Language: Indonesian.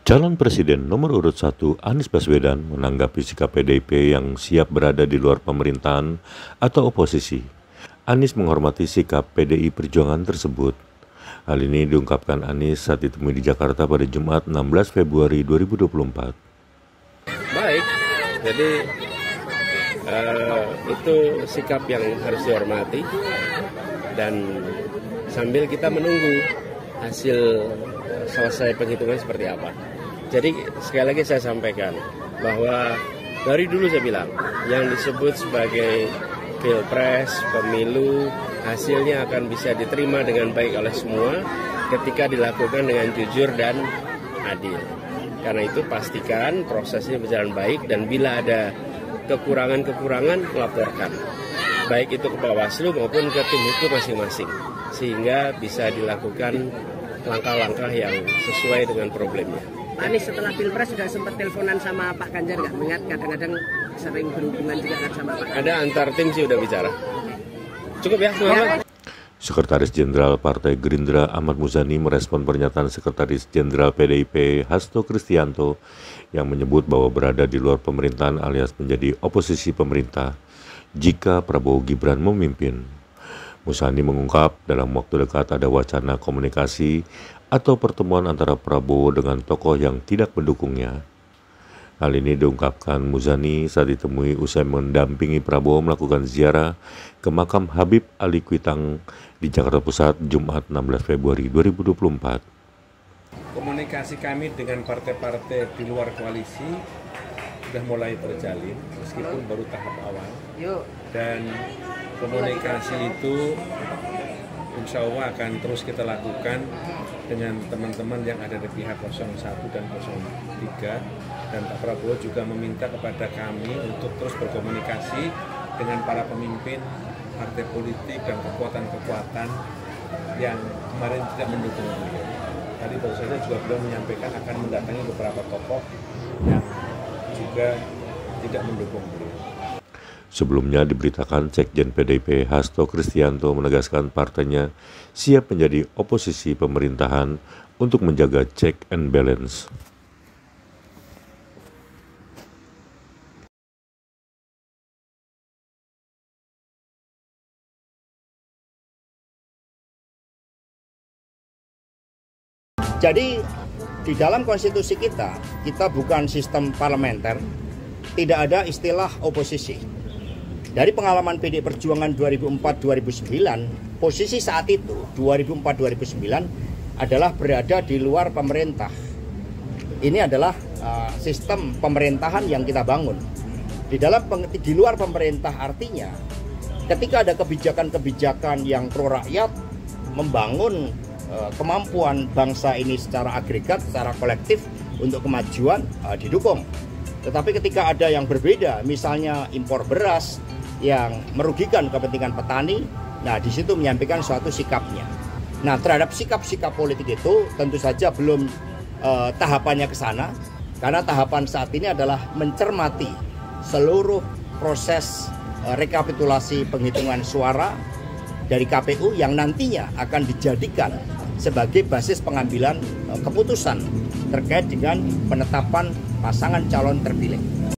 Calon Presiden nomor urut 1 Anies Baswedan menanggapi sikap PDIP yang siap berada di luar pemerintahan atau oposisi. Anies menghormati sikap PDI Perjuangan tersebut. Hal ini diungkapkan Anies saat ditemui di Jakarta pada Jumat 16 Februari 2024. Baik, jadi itu sikap yang harus dihormati dan sambil kita menunggu hasil selesai penghitungan seperti apa. Jadi sekali lagi saya sampaikan bahwa dari dulu saya bilang yang disebut sebagai pilpres, pemilu, hasilnya akan bisa diterima dengan baik oleh semua ketika dilakukan dengan jujur dan adil. Karena itu pastikan prosesnya berjalan baik dan bila ada kekurangan-kekurangan laporkan. Baik itu ke Bawaslu maupun ke tim hukum masing-masing. Sehingga bisa dilakukan langkah-langkah yang sesuai dengan problemnya. Anies setelah Pilpres sudah sempat teleponan sama Pak Ganjar nggak? Mengingat kadang-kadang sering berhubungan juga kan sama Pak Ganjar. Ada antar tim sih udah bicara. Cukup ya, Muhammad? Sekretaris Jenderal Partai Gerindra Ahmad Muzani merespon pernyataan Sekretaris Jenderal PDIP Hasto Kristianto yang menyebut bahwa berada di luar pemerintahan alias menjadi oposisi pemerintah jika Prabowo Gibran memimpin. Muzani mengungkap dalam waktu dekat ada wacana komunikasi atau pertemuan antara Prabowo dengan tokoh yang tidak mendukungnya. Hal ini diungkapkan Muzani saat ditemui usai mendampingi Prabowo melakukan ziarah ke makam Habib Ali Kuitang di Jakarta Pusat Jumat 16 Februari 2024. Komunikasi kami dengan partai-partai di luar koalisi sudah mulai terjalin meskipun baru tahap awal. Dan komunikasi itu insya Allah akan terus kita lakukan dengan teman-teman yang ada di pihak 01 dan 03, dan Pak Prabowo juga meminta kepada kami untuk terus berkomunikasi dengan para pemimpin partai politik dan kekuatan-kekuatan yang kemarin tidak mendukung beliau. Tadi baru saja juga beliau menyampaikan akan mendatangi beberapa tokoh yang juga tidak mendukung beliau. Sebelumnya diberitakan Sekjen PDIP Hasto Kristianto menegaskan partainya siap menjadi oposisi pemerintahan untuk menjaga check and balance. Jadi di dalam konstitusi kita bukan sistem parlementer, tidak ada istilah oposisi. Dari pengalaman PDI Perjuangan 2004-2009, posisi saat itu 2004-2009 adalah berada di luar pemerintah. Ini adalah sistem pemerintahan yang kita bangun. Di luar pemerintah artinya ketika ada kebijakan-kebijakan yang pro rakyat, membangun kemampuan bangsa ini secara agregat, secara kolektif untuk kemajuan didukung. Tetapi ketika ada yang berbeda, misalnya impor beras yang merugikan kepentingan petani, nah di situ menyampaikan suatu sikapnya. Nah terhadap sikap-sikap politik itu tentu saja belum tahapannya ke sana, karena tahapan saat ini adalah mencermati seluruh proses rekapitulasi penghitungan suara dari KPU yang nantinya akan dijadikan sebagai basis pengambilan keputusan terkait dengan penetapan pasangan calon terpilih.